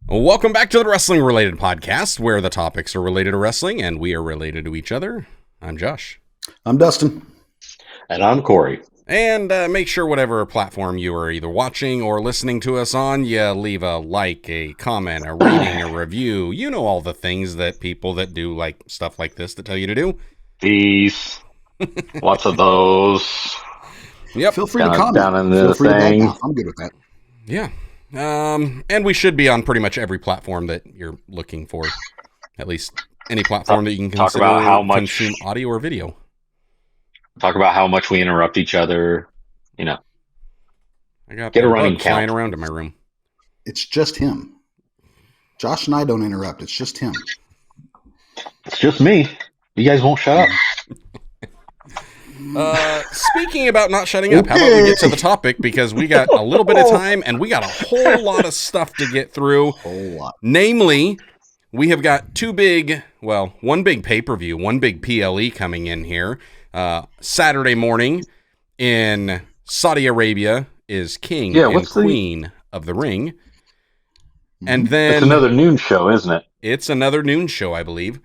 Welcome back to the Wrestling Related Podcast, where the topics are related to wrestling and we are related to each other. I'm Josh. I'm Dustin. And I'm Corey. And make sure whatever platform you are either watching or listening to us on, you leave a like, a comment, a rating, a review. You know all the things that people that do like stuff like this that tell you to do. Peace. Lots of those. Yep. Feel free to comment. Down in the Feel free thing. to I'm good with that. Yeah. And we should be on pretty much every platform that you're looking for. At least any platform that you can consider about how much consume audio or video. Talk about how much we interrupt each other. You know, I got get a running bug flying count around in my room. It's just him. Josh and I don't interrupt. It's just him. It's just me. You guys won't shut up. Speaking about not shutting up, how about we get to the topic, because we got a little bit of time and we got a whole lot of stuff to get through. Whole lot. Namely, we have got one big pay-per-view, one big PLE coming in here. Saturday morning in Saudi Arabia is King and Queen of the Ring. And then It's another noon show, isn't it? It's another noon show, I believe.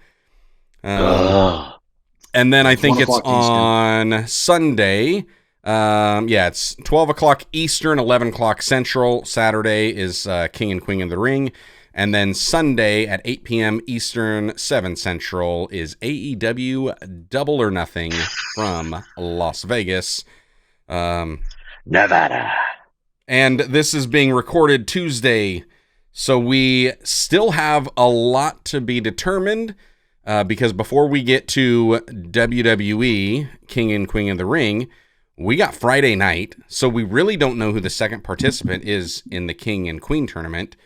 And then I think it's on Sunday. It's 12 o'clock Eastern, 11 o'clock Central. Saturday is King and Queen of the Ring. And then Sunday at 8 p.m. Eastern, 7 Central is AEW Double or Nothing from Las Vegas. Nevada. And this is being recorded Tuesday. So we still have a lot to be determined. Because before we get to WWE King and Queen of the Ring, we got Friday night, so we really don't know who the second participant is in the King and Queen tournament.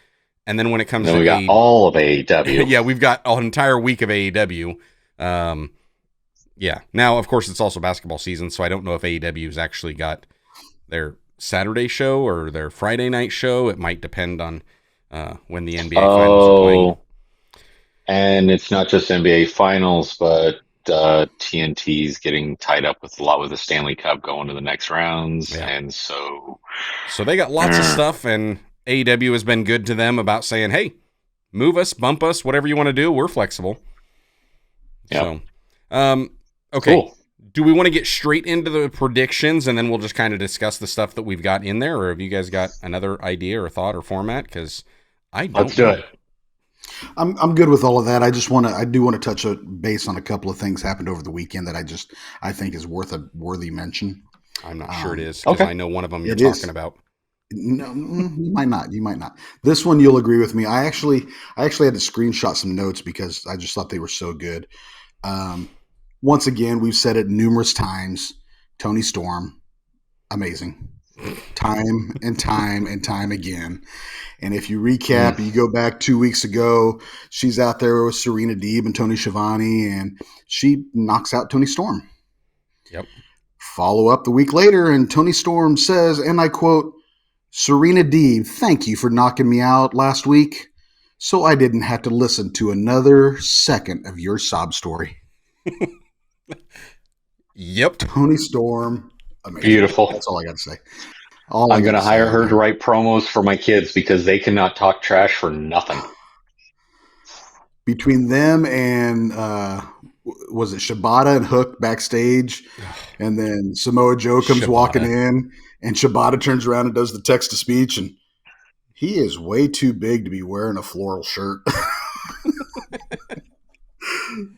And then when it comes to we got all of AEW. Yeah, we've got an entire week of AEW. Now, of course, it's also basketball season, so I don't know if AEW's actually got their Saturday show or their Friday night show. It might depend on when the NBA finals are playing. And it's not just NBA Finals, but TNT's getting tied up with the Stanley Cup going to the next rounds. Yeah. And so they got lots of stuff, and AEW has been good to them about saying, hey, move us, bump us, whatever you want to do. We're flexible. Yeah. So, okay. Cool. Do we want to get straight into the predictions, and then we'll just kind of discuss the stuff that we've got in there? Or have you guys got another idea or thought or format? Because I don't Let's do it. I'm good with all of that. I do want to touch base on a couple of things happened over the weekend that I think is worth a worthy mention. I'm not sure it is, because I know one of them you're talking about. No, you might not. This one you'll agree with me. I actually had to screenshot some notes because I just thought they were so good. Once again, we've said it numerous times. Toni Storm, amazing. Time and time again. And if you recap, you go back 2 weeks ago, she's out there with Serena Deeb and Tony Schiavone, and she knocks out Toni Storm. Yep. Follow up the week later, and Toni Storm says, and I quote, "Serena Deeb, thank you for knocking me out last week, so I didn't have to listen to another second of your sob story." Yep. Toni Storm, amazing. Beautiful. That's all I got to say. I'm going to hire her to write promos for my kids because they cannot talk trash for nothing. Between them and, was it Shibata and Hook backstage? And then Samoa Joe comes walking in, and Shibata turns around and does the text-to-speech, and he is way too big to be wearing a floral shirt.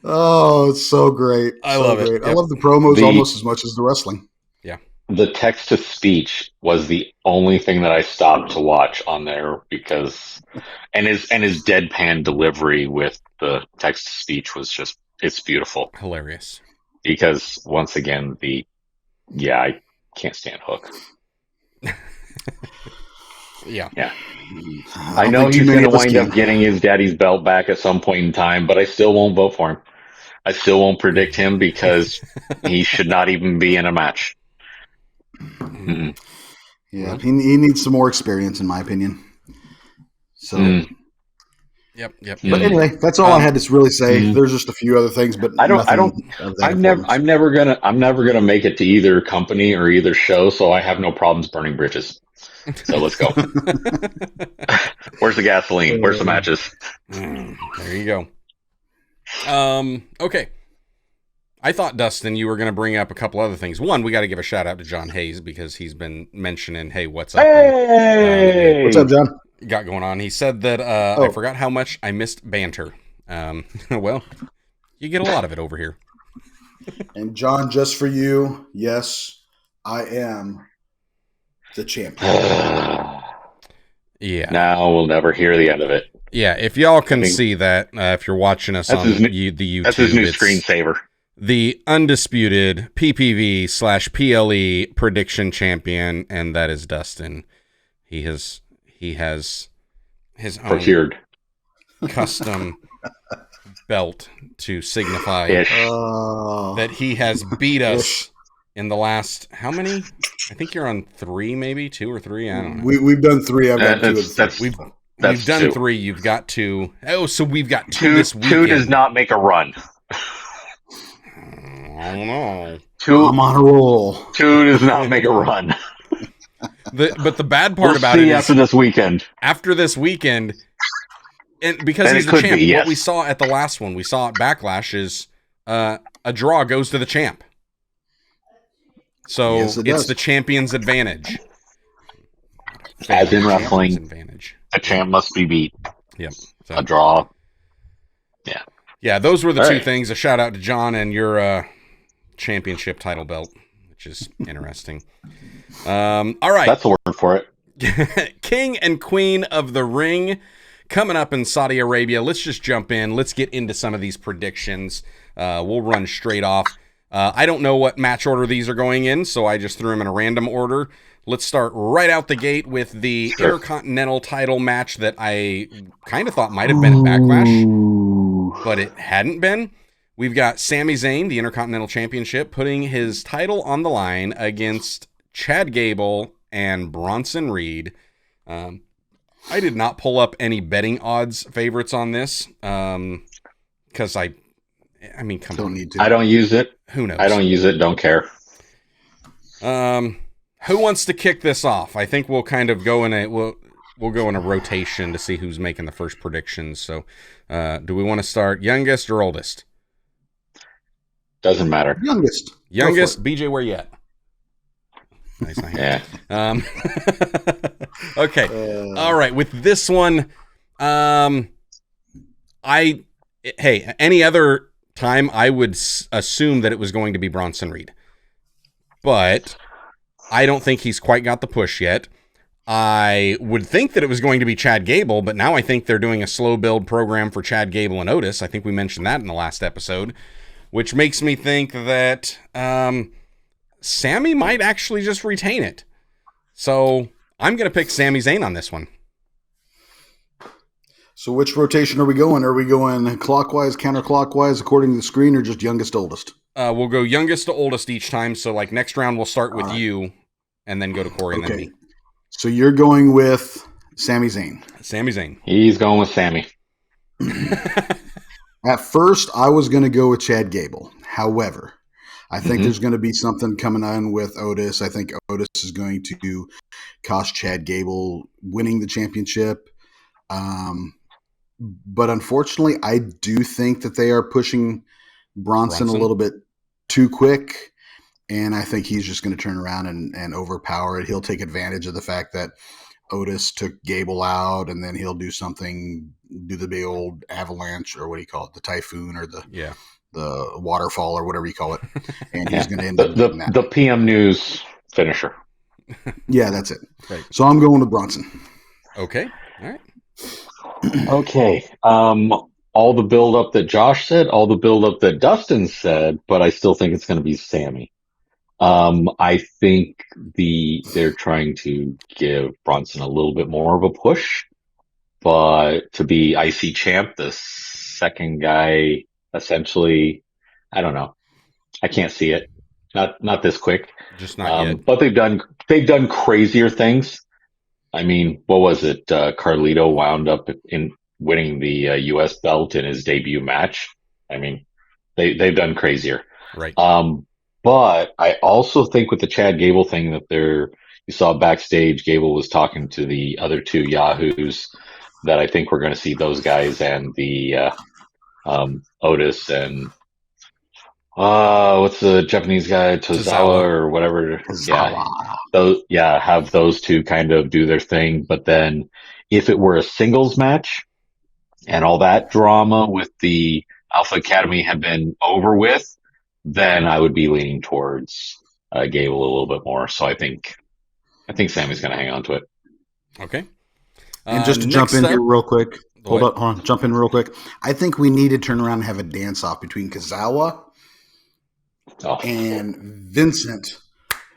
Oh, it's so great. I love it. Yep. I love the promos almost as much as the wrestling. Yeah. The text-to-speech was the only thing that I stopped to watch on there because, and his deadpan delivery with the text-to-speech was just, it's beautiful. Hilarious. Because once again, I can't stand Hook. Yeah. I know he's going to wind up getting his daddy's belt back at some point in time, but I still won't vote for him. I still won't predict him because he should not even be in a match. Mm-hmm. Yeah, he needs some more experience, in my opinion. So Yep. But anyway, that's all I had to really say. There's just a few other things, but I'm never gonna make it to either company or either show, so I have no problems burning bridges. So let's go. Where's the gasoline? Where's the matches? There you go. Okay. I thought, Dustin, you were going to bring up a couple other things. One, we got to give a shout out to John Hayes because he's been mentioning, hey, what's up? Hey! What's up, John? Got going on. He said that I forgot how much I missed banter. Well, you get a lot of it over here. And John, just for you, yes, I am the champion. Yeah. Now we'll never hear the end of it. Yeah, if y'all can see that, if you're watching us on the YouTube, that's his new screensaver. The undisputed PPV/PLE prediction champion, and that is Dustin. He has his own procured custom belt to signify that he has beat us in the last, how many? I think you're on 3, maybe 2 or 3. I don't know. We've done 3. I've got 2. We've done 2. 3. You've got 2. Oh, so we've got 2 this weekend. 2 does not make a run. I don't know. 2, I'm on a roll. 2 does not make a run. But the bad part about it is after this weekend. After this weekend, and because he's the champ, what we saw at the last one, we saw at Backlash is a draw goes to the champ. So it's the champion's advantage. As in wrestling, advantage. A champ must be beat. Yep. So, a draw. Yeah. Yeah, those were the 2 things. A shout out to John and your championship title belt, which is interesting. All right. That's the word for it. King and Queen of the Ring coming up in Saudi Arabia. Let's just jump in. Let's get into some of these predictions. We'll run straight off. I don't know what match order these are going in, so I just threw them in a random order. Let's start right out the gate with the Intercontinental title match that I kind of thought might have been at Backlash, but it hadn't been. We've got Sami Zayn, the Intercontinental Championship, putting his title on the line against Chad Gable and Bronson Reed. I did not pull up any betting odds favorites on this because I mean, come on. Need to. I don't use it. Who knows? I don't use it. Don't care. Who wants to kick this off? I think we'll kind of go in we'll go in a rotation to see who's making the first predictions. So, do we want to start youngest or oldest? Doesn't matter. Youngest. BJ, where you at? Nice, yeah. Okay. All right. With this one, any other time I would assume that it was going to be Bronson Reed, but I don't think he's quite got the push yet. I would think that it was going to be Chad Gable, but now I think they're doing a slow build program for Chad Gable and Otis. I think we mentioned that in the last episode, which makes me think that Sami might actually just retain it. So I'm going to pick Sami Zayn on this one. So which rotation are we going? Are we going clockwise, counterclockwise, according to the screen, or just youngest to oldest? We'll go youngest to oldest each time. So like next round, we'll start with you and then go to Corey and then me. So you're going with Sami Zayn. Sami Zayn. He's going with Sami. At first, I was going to go with Chad Gable. However, I think there's going to be something coming on with Otis. I think Otis is going to cost Chad Gable winning the championship. But unfortunately, I do think that they are pushing Bronson a little bit too quick. And I think he's just going to turn around and overpower it. He'll take advantage of the fact that Otis took Gable out, and then he'll do the big old avalanche, or what do you call it? The typhoon, or the waterfall, or whatever you call it. And he's going to end up doing that. The PM News finisher. Yeah, that's it. Right. So I'm going with Bronson. Okay. All right. Okay. All the build-up that Josh said, all the build-up that Dustin said, but I still think it's going to be Sami. I think they're trying to give Bronson a little bit more of a push, but to be IC champ, the second guy, essentially, I don't know. I can't see it. Not this quick. Just not yet. But they've done crazier things. I mean, what was it? Carlito wound up winning the U.S. belt in his debut match. I mean, they've done crazier. Right. But I also think with the Chad Gable thing that you saw backstage, Gable was talking to the other two Yahoos that I think we're going to see those guys and the Otis and what's the Japanese guy, Tozawa or whatever. Yeah, have those two kind of do their thing. But then if it were a singles match and all that drama with the Alpha Academy had been over with, then I would be leaning towards Gable a little bit more. So I think Sammy's going to hang on to it. Okay. And just to jump in here real quick. Hold on. Jump in real quick. I think we need to turn around and have a dance-off between Kazawa and Vincent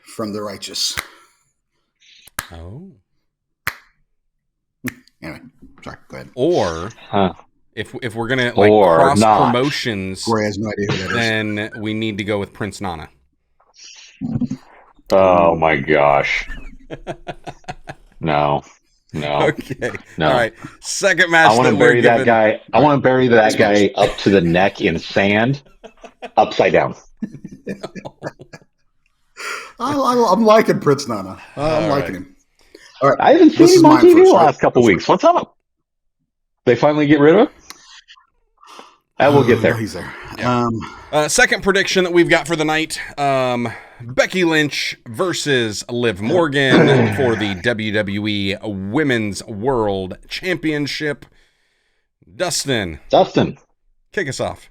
from The Righteous. Oh. Anyway, sorry. Go ahead. Or if we're gonna cross promotions, Corey has no idea who that is. Then we need to go with Prince Nana. Oh my gosh! No. Okay. No. All right. Second match. I want to bury that guy. I want to bury that guy up to the neck in sand, upside down. I'm liking Prince Nana. I'm liking him. All right. I haven't seen him on TV the last couple weeks. What's up? They finally get rid of him? We'll get there. He's there. Yeah. Second prediction that we've got for the night. Becky Lynch versus Liv Morgan for the WWE Women's World Championship. Dustin, kick us off.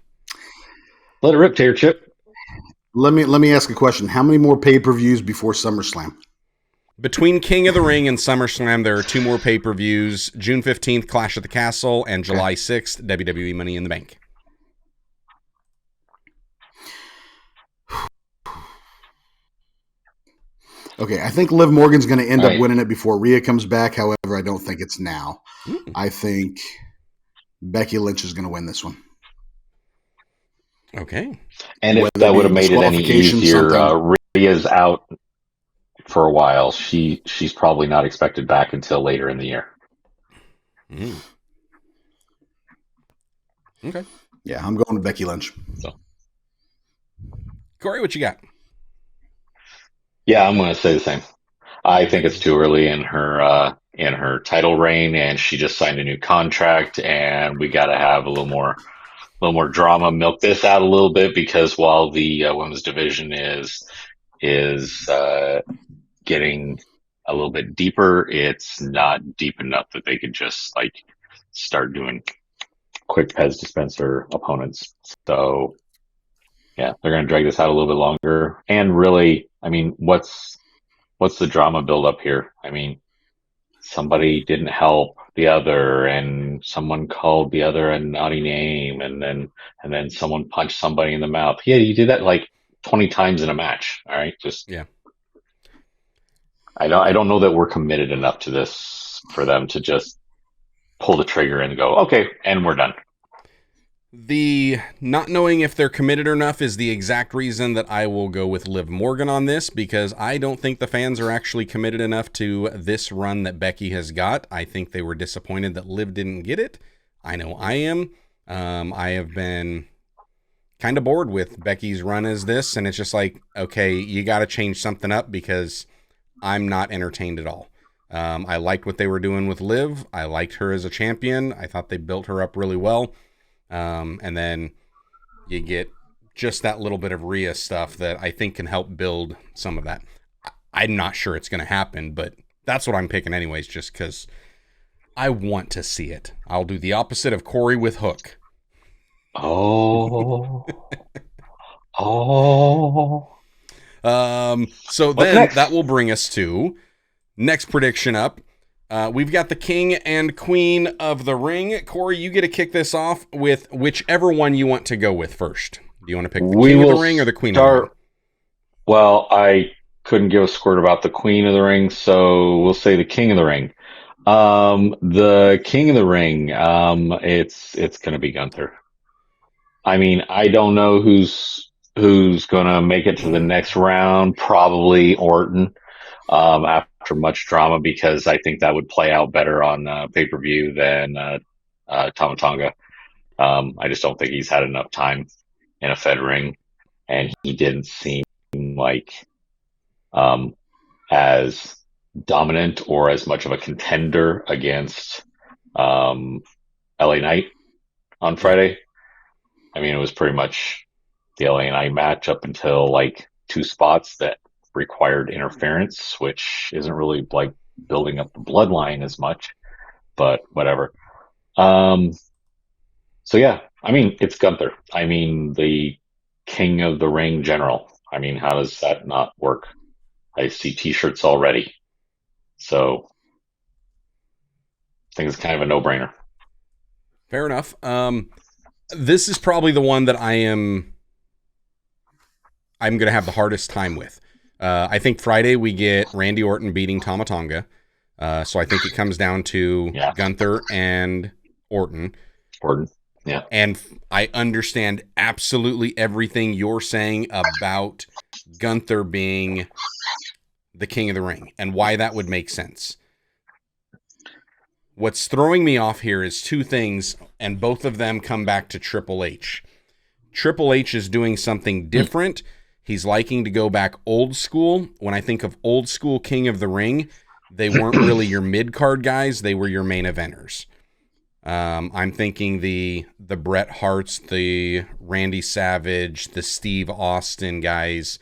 Let it rip, Tater Chip. Let me ask a question. How many more pay-per-views before SummerSlam? Between King of the Ring and SummerSlam, there are 2 more pay-per-views. June 15th, Clash at the Castle, and July 6th, WWE Money in the Bank. Okay, I think Liv Morgan's going to end up winning it before Rhea comes back. However, I don't think it's now. I think Becky Lynch is going to win this one. Okay. And if that would have made it any easier, Rhea's out for a while. She's probably not expected back until later in the year. Okay. Yeah, I'm going to Becky Lynch. So. Corey, what you got? Yeah, I'm going to say the same. I think it's too early in her title reign, and she just signed a new contract, and we got to have a little more drama. Milk this out a little bit, because while the women's division is getting a little bit deeper, it's not deep enough that they could just start doing quick Pez dispenser opponents. So yeah, they're going to drag this out a little bit longer. And really, I mean, what's the drama build up here? I mean, somebody didn't help the other, and someone called the other a naughty name, and then someone punched somebody in the mouth. Yeah, you did that 20 times in a match. All right, yeah. I don't know that we're committed enough to this for them to just pull the trigger and go, okay, and we're done. The not knowing if they're committed or enough is the exact reason that I will go with Liv Morgan on this, because I don't think the fans are actually committed enough to this run that Becky has got. I think they were disappointed that Liv didn't get it. I know I am. I have been kind of bored with Becky's run as this, and it's just okay, you got to change something up, because I'm not entertained at all. I liked what they were doing with Liv. I liked her as a champion. I thought they built her up really well. And then you get just that little bit of Rhea stuff that I think can help build some of that. I'm not sure it's going to happen, but that's what I'm picking anyways, just because I want to see it. I'll do the opposite of Corey with Hook. Oh. So then that will bring us to next prediction up. We've got the King and Queen of the Ring. Corey, you get to kick this off with whichever one you want to go with first. Do you want to pick the King of the Ring or the Queen of the Ring? Well, I couldn't give a squirt about the Queen of the Ring, so we'll say the King of the Ring. The King of the Ring, it's going to be Gunther. I mean, I don't know who's going to make it to the next round. Probably Orton. After much drama, because I think that would play out better on pay-per-view than Tama Tonga. I just don't think he's had enough time in a Fed ring, and he didn't seem like as dominant or as much of a contender against LA Knight on Friday. I mean, it was pretty much the LA Knight match up until like 2 spots that required interference, which isn't really like building up the bloodline as much, but whatever. So yeah, I mean, it's Gunther. I mean, the king of the ring general. I mean, how does that not work? I see t-shirts already. So I think it's kind of a no-brainer. Fair enough. This is probably the one that I'm going to have the hardest time with. I think Friday we get Randy Orton beating Tama Tonga. So I think it comes down to Gunther and Orton. Yeah. And I understand absolutely everything you're saying about Gunther being the king of the ring and why that would make sense. What's throwing me off here is two things, and both of them come back to Triple H. Triple H is doing something different. He's liking to go back old school. When I think of old school King of the Ring, they weren't really your mid-card guys. They were your main eventers. I'm thinking the Bret Harts, the Randy Savage, the Steve Austin guys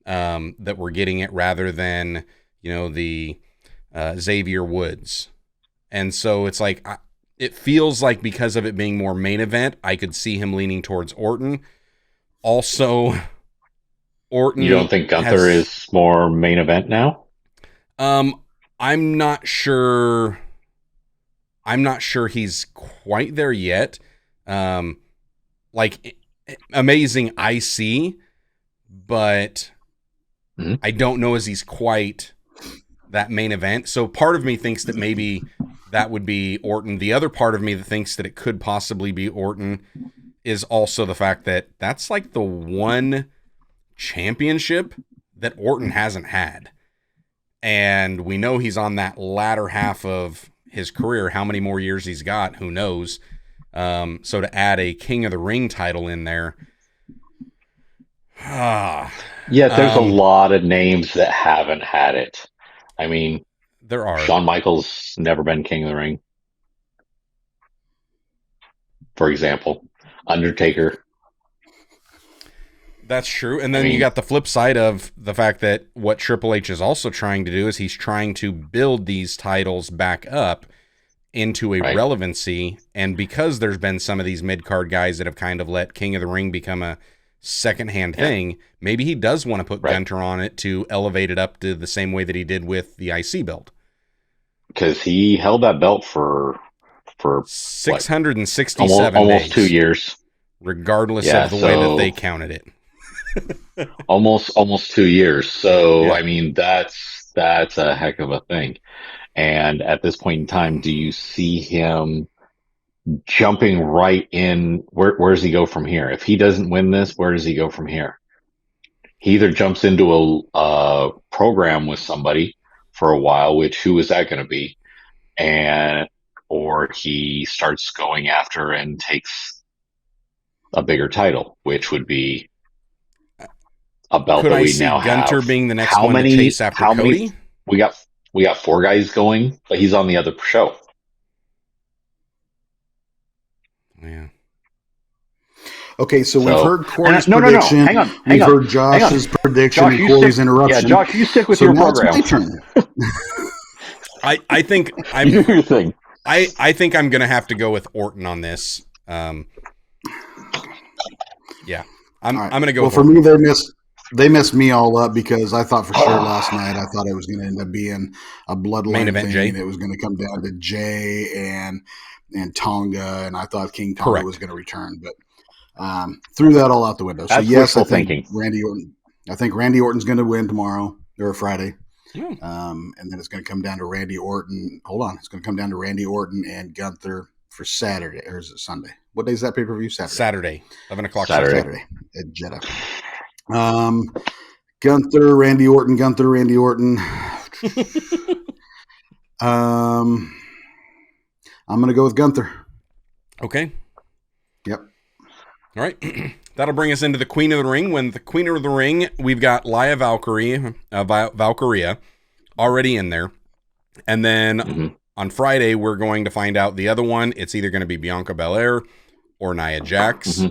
that were getting it rather than, the Xavier Woods. And so it's like, it feels like because of it being more main event, I could see him leaning towards Orton. Also, Orton. You don't think Gunther is more main event now? I'm not sure. I'm not sure he's quite there yet. Like amazing IC, but I don't know as he's quite that main event. So part of me thinks that maybe that would be Orton. The other part of me that thinks that it could possibly be Orton is also the fact that that's like the one championship that Orton hasn't had. And we know he's on that latter half of his career. How many more years he's got, who knows? So to add a King of the Ring title in there. Yeah, there's a lot of names that haven't had it. I mean, there are. Shawn Michaels never been King of the Ring, for example. Undertaker. That's true. And then you got the flip side of the fact that what Triple H is also trying to do is he's trying to build these titles back up into a relevancy. And because there's been some of these mid-card guys that have kind of let King of the Ring become a secondhand thing, maybe he does want to put Gunther on it to elevate it up to the same way that he did with the IC belt. Because he held that belt for 667 almost days. 2 years. Regardless of the way that they counted it. almost 2 years. So, I mean, that's a heck of a thing. And at this point in time, do you see him jumping right in? Where does he go from here? If he doesn't win this, where does he go from here? He either jumps into a program with somebody for a while, which who is that going to be? Or he starts going after and takes a bigger title, which would be a belt Could that I we see now Gunther have. being the next one to chase after Cody? We got 4 guys going, but he's on the other show. Yeah. Okay, so we've heard Corey's prediction. No. Hang on. We've heard Josh's prediction and Corey's interruption. Yeah, Josh, you stick with your program. It's my turn. I think you do your thing. I think I'm gonna have to go with Orton on this. Yeah, I'm gonna go. Well, for me, they messed me all up because I thought for sure last night I thought it was going to end up being a bloodline main event. thing. Jay. And it was going to come down to Jay and Tonga, and I thought King Tonga was going to return, but threw that all out the window. That's so yes, I think thinking. Randy Orton. I think Randy Orton's going to win tomorrow or Friday. And then it's going to come down to Randy Orton. Hold on. It's going to come down to Randy Orton and Gunther for Saturday. Or is it Sunday? What day is that pay-per-view? Saturday. 11 o'clock Saturday at Jeddah. Gunther, Randy Orton. I'm going to go with Gunther. Okay. Yep. All right. That'll bring us into the Queen of the Ring. When the Queen of the Ring, we've got Valkyria already in there. And then on Friday, we're going to find out the other one. It's either going to be Bianca Belair or Nia Jax.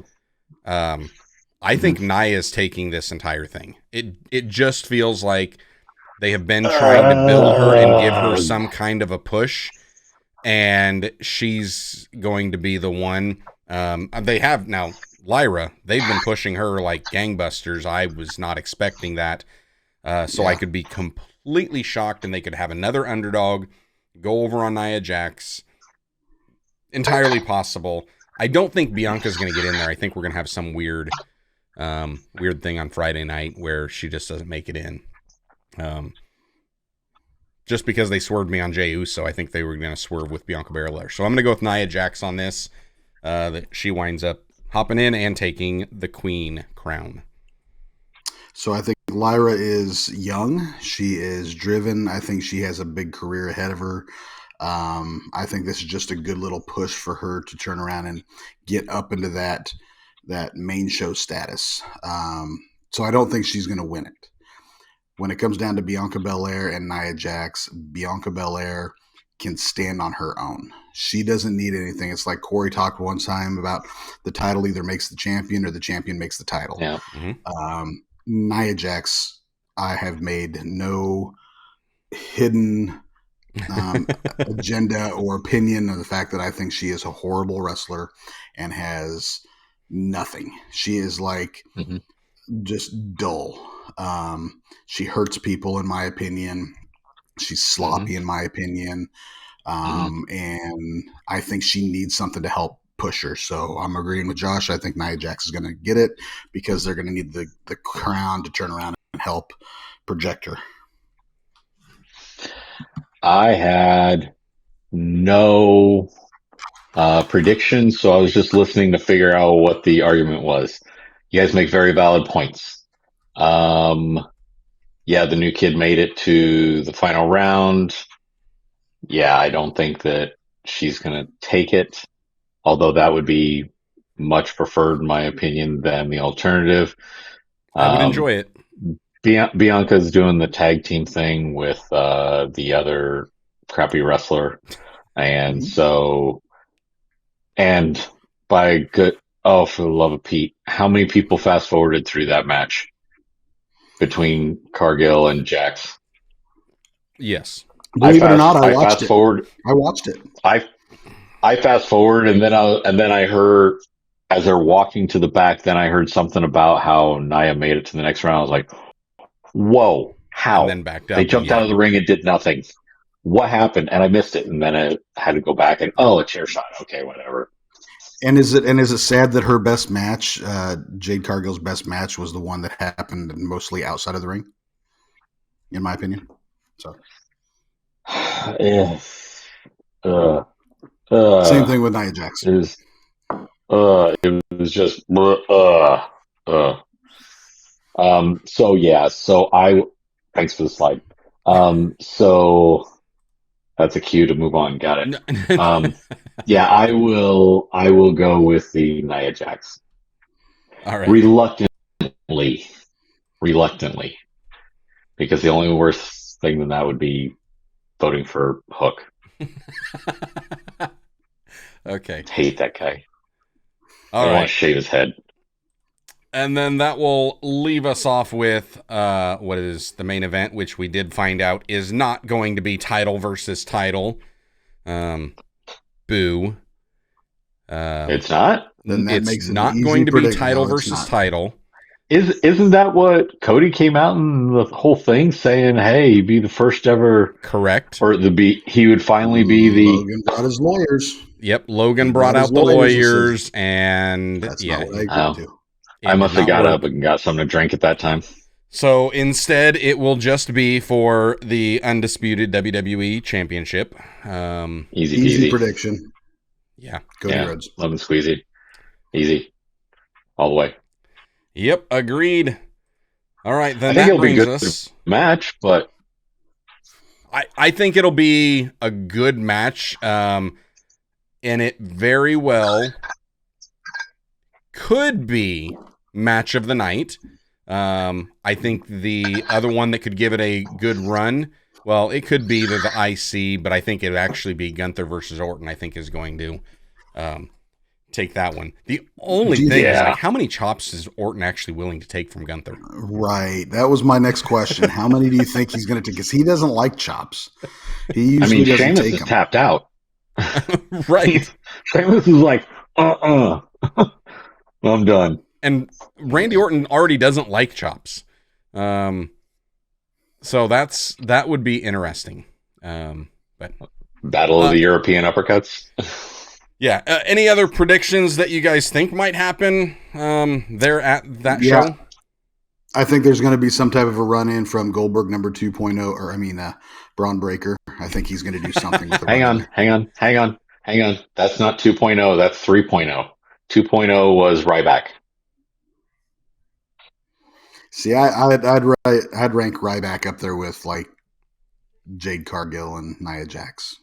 I think Nia is taking this entire thing. It just feels like they have been trying to build her and give her some kind of a push, and she's going to be the one. They have now Lyra. They've been pushing her like gangbusters. I was not expecting that, so I could be completely shocked, and they could have another underdog go over on Nia Jax. Entirely possible. I don't think Bianca's going to get in there. I think we're going to have some weird thing on Friday night where she just doesn't make it in. Just because they swerved me on Jey Uso, I think they were going to swerve with Bianca Belair. So I'm going to go with Nia Jax on this. That she winds up hopping in and taking the Queen crown. So I think Lyra is young. She is driven. I think she has a big career ahead of her. I think this is just a good little push for her to turn around and get up into that main show status. So I don't think she's going to win it. When it comes down to Bianca Belair and Nia Jax, Bianca Belair can stand on her own. She doesn't need anything. It's like Corey talked one time about the title either makes the champion or the champion makes the title. Yeah. Nia Jax, I have made no hidden agenda or opinion of the fact that I think she is a horrible wrestler and has nothing. She is like just dull. She hurts people, in my opinion. She's sloppy, in my opinion. And I think she needs something to help push her. So I'm agreeing with Josh. I think Nia Jax is going to get it because they're going to need the crown to turn around and help project her. I had no predictions, so I was just listening to figure out what the argument was. You guys make very valid points. Yeah, the new kid made it to the final round. Yeah, I don't think that she's going to take it, although that would be much preferred, in my opinion, than the alternative. I would enjoy it. Bianca's doing the tag team thing with the other crappy wrestler. And so, and by good, oh, for the love of Pete, how many people fast forwarded through that match between Cargill and Jax? Yes. Believe it or not, I watched fast forward. I watched it. I fast forward, and then I heard, as they're walking to the back, then I heard something about how Nia made it to the next round. I was like, whoa, how? And then backed up. They jumped out of the ring and did nothing. What happened? And I missed it. And then I had to go back and, a chair shot. Okay, whatever. And is it sad that her best match, Jade Cargill's best match, was the one that happened mostly outside of the ring? In my opinion. So. Same thing with Nia Jax. It was just so yeah, thanks for the slide. So that's a cue to move on. Got it. Yeah, I will go with the Nia Jax. All right. Reluctantly, because the only worse thing than that would be voting for Hook. Okay. Hate that guy. All I right. want to shave his head. And then that will leave us off with what is the main event, which we did find out is not going to be title versus title. Boo. It's not? Then that It's makes it not an going easy to be prediction. title No, it's versus not. title. Isn't that what Cody came out in the whole thing saying, hey, he'd be the first ever, Correct. or he would finally be the. Logan brought his lawyers. Yep, Logan He brought brought out his the lawyers and That's yeah, not what I agreed to. I must have got work. up and got something to drink at that time. So instead, it will just be for the undisputed WWE Championship. Easy Easy peasy. prediction. Yeah. Cody Rhodes. Lemon squeezy. Easy. All the way. Yep, agreed. All right, then I think that it'll be brings good us. Match, but I think it'll be a good match. and it very well could be match of the night. I think the other one that could give it a good run, well, it could be the IC, but I think it would actually be Gunther versus Orton, I think is going to take that one. The only thing is, like, how many chops is Orton actually willing to take from Gunther? Right. That was my next question. How many do you think he's going to take? Because he doesn't like chops. He usually doesn't Sheamus take is them. tapped out. Right. Sheamus is like, I'm done. And Randy Orton already doesn't like chops. So that would be interesting. But Battle of the European uppercuts. Yeah. Any other predictions that you guys think might happen there at that show? I think there's going to be some type of a run-in from Goldberg number 2.0, Braun Breaker. I think he's going to do something with the Hang on. That's not 2.0. That's 3.0. 2.0 was Ryback. See, I'd rank Ryback up there with like Jade Cargill and Nia Jax.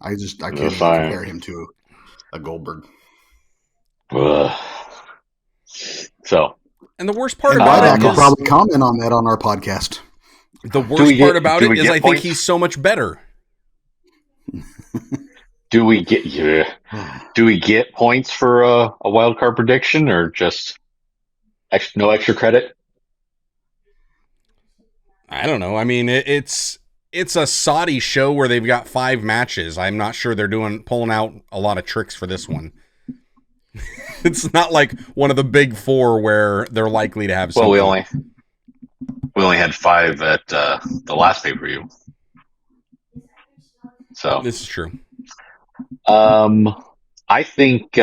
I can't even compare him to a Goldberg. So, and the worst part about Ryback will probably comment on that on our podcast. The worst part about it is I think he's so much better. Do we get points for a wild card prediction, or just no extra credit? I don't know. I mean, it's a Saudi show where they've got 5 matches. I'm not sure they're pulling out a lot of tricks for this one. It's not like one of the big 4 where they're likely to have something. Well, we only had 5 at the last pay-per-view. So this is true. I think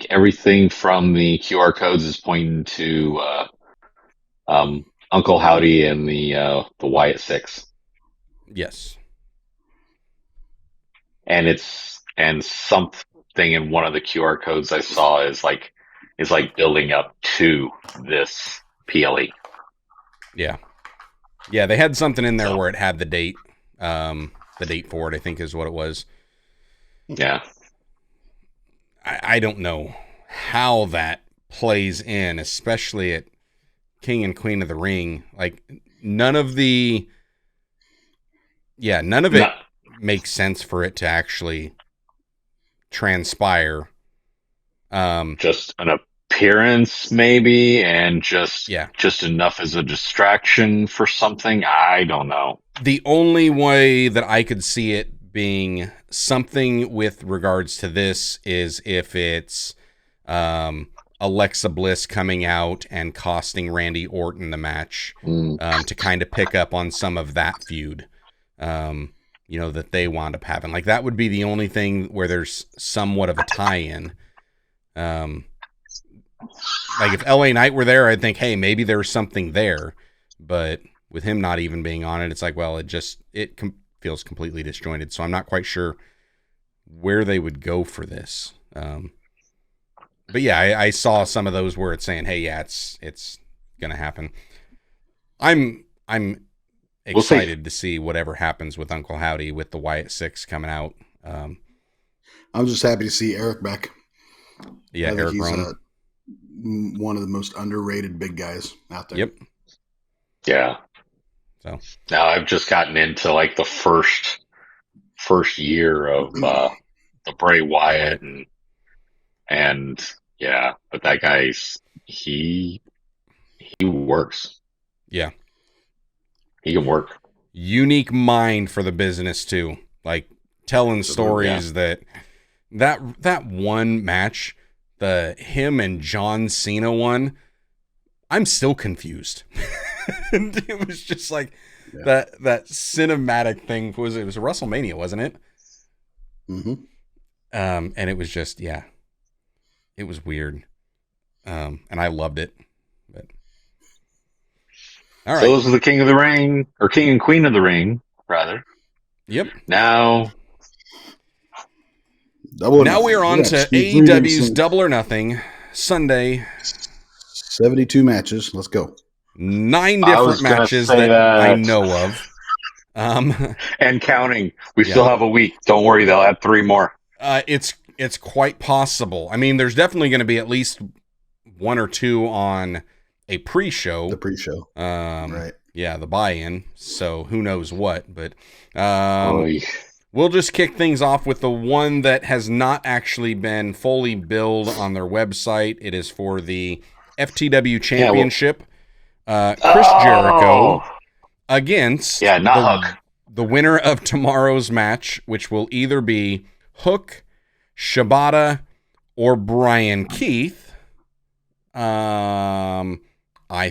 everything from the QR codes is pointing to Uncle Howdy and the Wyatt Six. Yes. And something in one of the QR codes I saw is like building up to this PLE. Yeah. Yeah, they had something in there where it had the date. The date for it, I think, is what it was. Yeah. I don't know how that plays in, especially at King and Queen of the Ring. Like, none of it makes sense for it to actually transpire. Just an appearance, maybe, and just enough as a distraction for something. I don't know. The only way that I could see it being something with regards to this is if it's Alexa Bliss coming out and costing Randy Orton the match to kind of pick up on some of that feud, that they wound up having. Like, that would be the only thing where there's somewhat of a tie-in. Like, if LA Knight were there, I'd think, hey, maybe there's something there. But with him not even being on it, it's like, well, it feels completely disjointed. So I'm not quite sure where they would go for this. But yeah, I saw some of those where it's saying, hey, yeah, it's gonna happen. I'm excited to see whatever happens with Uncle Howdy with the Wyatt Six coming out. I'm just happy to see Eric back. Yeah, Eric Rowan. One of the most underrated big guys out there. Yep. Yeah. So now I've just gotten into like the first year of the Bray Wyatt and yeah, but that guy's he works. Yeah. He can work. Unique mind for the business too. Like telling stories that one match, the him and John Cena one, I'm still confused. And it was just like that cinematic thing it was WrestleMania, wasn't it? Mm-hmm. And it was just, it was weird. And I loved it. But all right. So those are the King of the Ring, or King and Queen of the Ring, rather. Yep. Now we're on to AEW's Double or Nothing Sunday. 72 matches. Let's go. 9 different matches that I know of. And counting. We Yeah. still have a week. Don't worry, they'll add 3 more. It's quite possible. I mean, there's definitely going to be at least 1 or 2 on a pre-show. The pre-show. Right. Yeah, the buy-in. So who knows what, but Oy. we'll just kick things off with the one that has not actually been fully billed on their website. It is for the FTW Championship. Chris Jericho against the winner of tomorrow's match, which will either be Hook, Shibata, or Brian Keith. I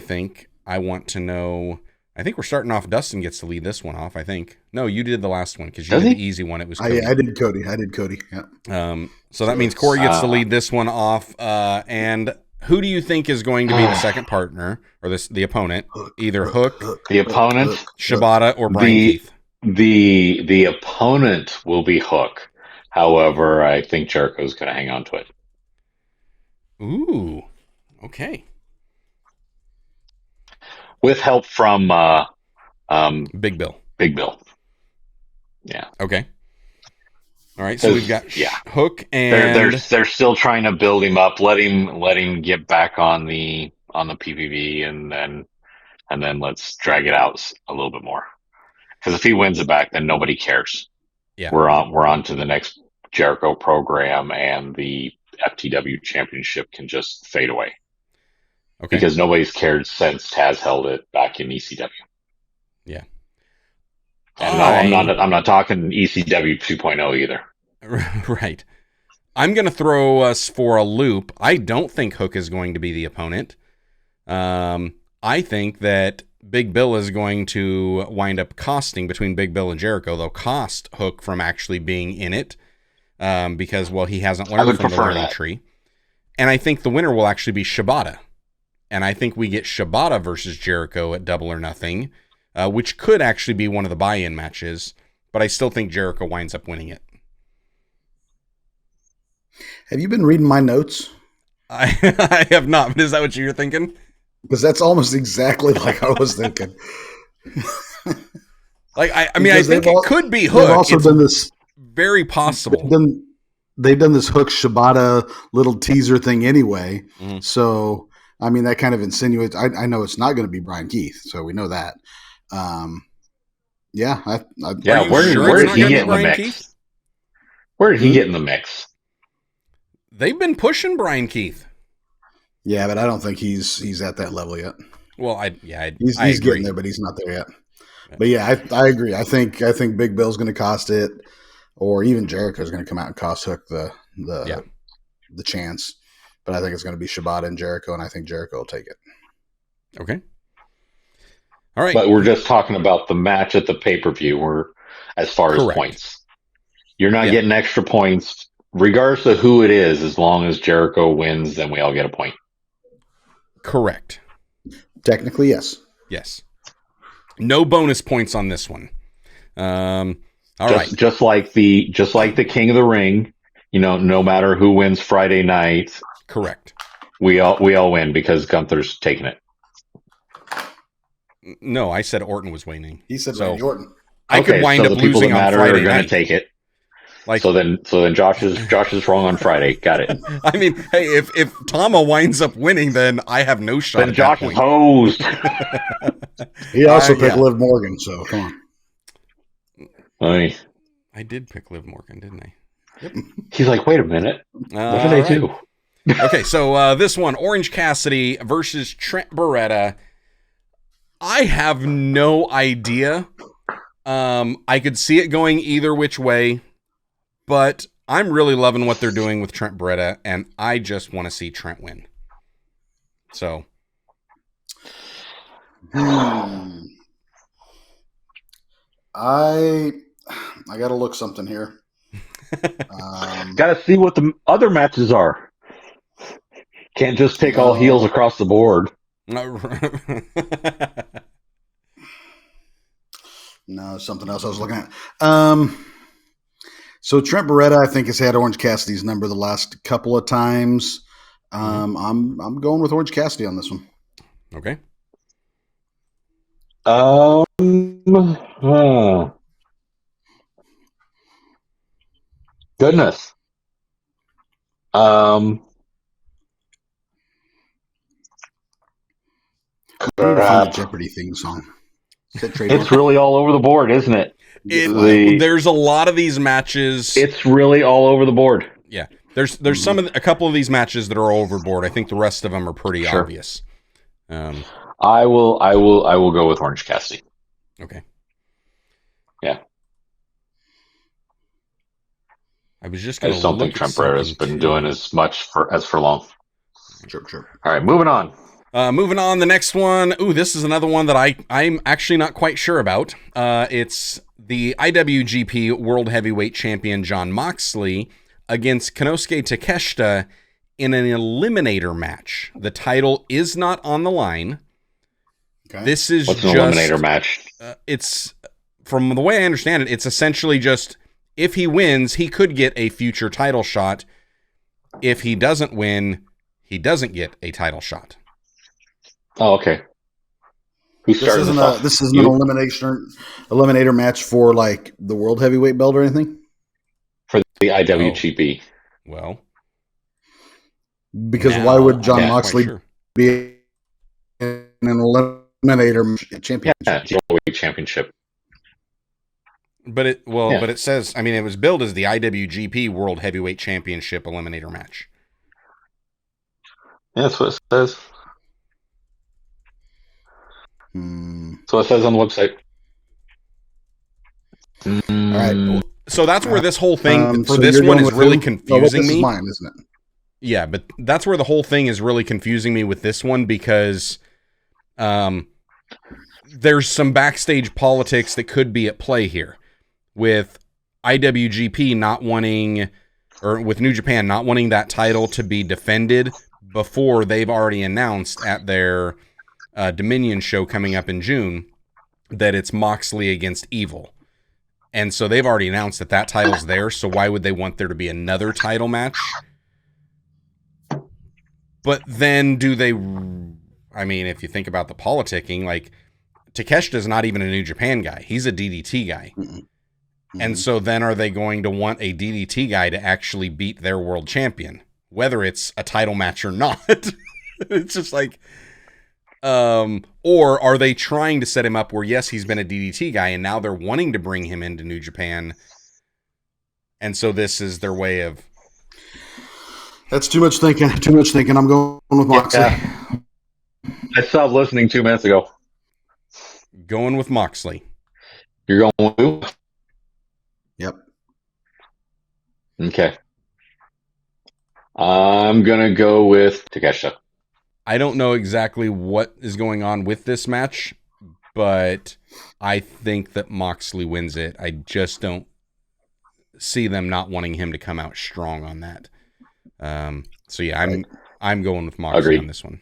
think I want to know. I think we're starting off. Dustin gets to lead this one off. I think. No, you did the last one because you did the easy one. It was Cody. I did Cody. Yeah. So that means Corey gets to lead this one off. And who do you think is going to be the second partner or the opponent? Either Hook, the opponent, Shibata, or Brian Keith. The opponent will be Hook. However, I think Jericho's going to hang on to it. Ooh, okay. With help from Big Bill. Big Bill. Yeah. Okay. All right. So we've got Hook and they're still trying to build him up, let him get back on the PPV, and then let's drag it out a little bit more. Because if he wins it back, then nobody cares. Yeah. We're on to the next Jericho program, and the FTW Championship can just fade away. Okay. Because nobody's cared since Taz held it back in ECW. Yeah. And I'm not talking ECW 2.0 either. Right. I'm going to throw us for a loop. I don't think Hook is going to be the opponent. I think that Big Bill is going to wind up costing between Big Bill and Jericho. They'll cost Hook from actually being in it because, well, he hasn't learned from the learning tree. And I think the winner will actually be Shibata. And I think we get Shibata versus Jericho at Double or Nothing, which could actually be one of the buy-in matches. But I still think Jericho winds up winning it. Have you been reading my notes? I have not. But is that what you're thinking? Because that's almost exactly like I was thinking. I mean, I think it could be Hook. They've also done this. Very possible. They've done this Hook Shibata little teaser thing anyway. Mm-hmm. So, I mean, that kind of insinuates. I know it's not going to be Brian Keith, so we know that. Yeah. Where did he get in the mix? Keith? Where did he get in the mix? They've been pushing Brian Keith. Yeah, but I don't think he's at that level yet. Well, he's getting there, but he's not there yet. But yeah, I agree. I think Big Bill's going to cost it, or even Jericho's going to come out and cost Hook the chance. But I think it's going to be Shibata and Jericho, and I think Jericho will take it. Okay. All right. But we're just talking about the match at the pay-per-view. We're as far as points. You're not getting extra points, regardless of who it is. As long as Jericho wins, then we all get a point. Correct. Technically, yes. Yes. No bonus points on this one. All right. Just like the King of the Ring, no matter who wins Friday night. Correct. We all win because Gunther's taking it. No, I said Orton was winning. He said Randy Orton. I could wind up losing on Friday are night. Take it. So then Josh is wrong on Friday. Got it. I mean, hey, if Tama winds up winning, then I have no shot. Then Josh is hosed. He also picked Liv Morgan, so come on. I did pick Liv Morgan, didn't I? Yep. He's like, wait a minute. What did I do? Okay, so this one, Orange Cassidy versus Trent Beretta. I have no idea. I could see it going either which way. But I'm really loving what they're doing with Trent Beretta, and I just want to see Trent win. So. I got to look something here. Got to see what the other matches are. Can't just take all heels across the board. No, something else I was looking at. So Trent Beretta, I think, has had Orange Cassidy's number the last couple of times. I'm going with Orange Cassidy on this one. Okay. Oh, goodness. I need to find the Crap. Jeopardy theme song. Is that It's trademark? really all over the board, isn't it? There's a lot of these matches. It's really all over the board. Yeah, there's a couple of these matches that are overboard. I think the rest of them are pretty obvious. I will go with Orange Cassidy. Okay. Yeah. I was just I going just to don't look think at Trent Barrera's something been too. doing as much for long. Sure. All right, moving on. Moving on, the next one. Ooh, this is another one that I'm actually not quite sure about. It's the IWGP World Heavyweight Champion Jon Moxley against Konosuke Takeshita in an eliminator match. The title is not on the line. Okay. This is What's an eliminator match? It's, from the way I understand it, it's essentially just, if he wins, he could get a future title shot. If he doesn't win, he doesn't get a title shot. Oh, okay. Who started this off? This isn't an eliminator match for like the World Heavyweight belt or anything? For the IWGP. Well, because now, why would Jon I'm not Moxley quite sure. be in an eliminator championship? Yeah, WWE Championship. But it says, I mean, it was billed as the IWGP World Heavyweight Championship eliminator match. Yeah, that's what it says. That's what it says on the website. All right. So that's where this whole thing for so this you're one going is with really who? confusing This me. is mine, isn't it? Yeah, but that's where the whole thing is really confusing me with this one, because there's some backstage politics that could be at play here, with IWGP not wanting, or with New Japan not wanting that title to be defended before they've already announced at their Dominion show coming up in June that it's Moxley against Evil. And so they've already announced that that title's there, so why would they want there to be another title match? But then do they... I mean, if you think about the politicking, like, Takeshita's not even a New Japan guy. He's a DDT guy. Mm-hmm. And so then are they going to want a DDT guy to actually beat their world champion? Whether it's a title match or not. It's just like... or are they trying to set him up where, yes, he's been a DDT guy, and now they're wanting to bring him into New Japan, and so this is their way of... That's too much thinking. I'm going with Moxley. Yeah. I stopped listening 2 minutes ago. Going with Moxley. You're going with who? Yep. Okay. I'm going to go with Takeshita. I don't know exactly what is going on with this match, but I think that Moxley wins it. I just don't see them not wanting him to come out strong on that. So yeah, I'm going with Moxley Agreed. on this one.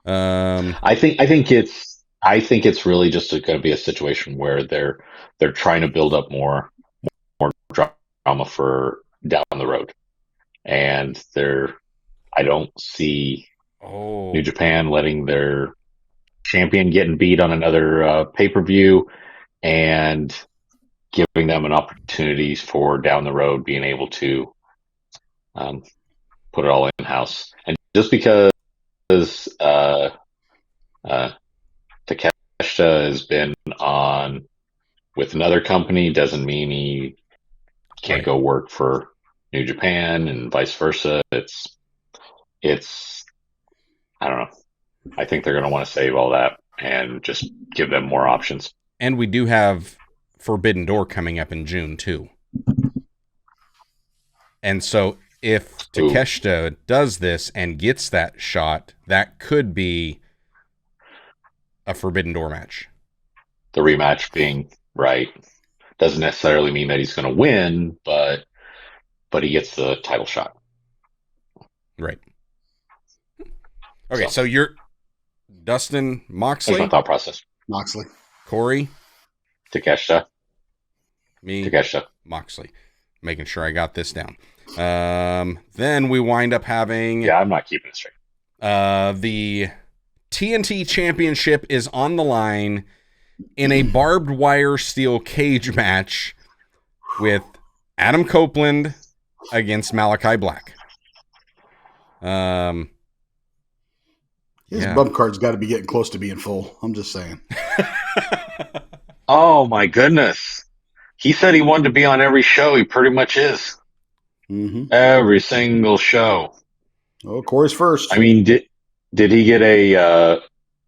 I think it's really just going to be a situation where they're trying to build up more drama for down the road, and I don't see New Japan letting their champion getting beat on another pay-per-view and giving them an opportunity for down the road being able to put it all in-house. And just because Takeshita has been on with another company doesn't mean he can't go work for New Japan and vice versa. It's I don't know. I think they're going to want to save all that and just give them more options. And we do have Forbidden Door coming up in June too. And so if Takeshita does this and gets that shot, that could be a Forbidden Door match. The rematch being right doesn't necessarily mean that he's going to win, but he gets the title shot. Right. Okay, so you're Dustin, Moxley. That's my thought process. Moxley. Corey. Takeshita. Me. Takeshita. Moxley. Making sure I got this down. Then we wind up having... Yeah, I'm not keeping it straight. The TNT Championship is on the line in a barbed wire steel cage match with Adam Copeland against Malachi Black. His bump card's got to be getting close to being full. I'm just saying. Oh my goodness. He said he wanted to be on every show. He pretty much is. Mm-hmm. Every single show. Oh, Corey's first. I mean, did he get a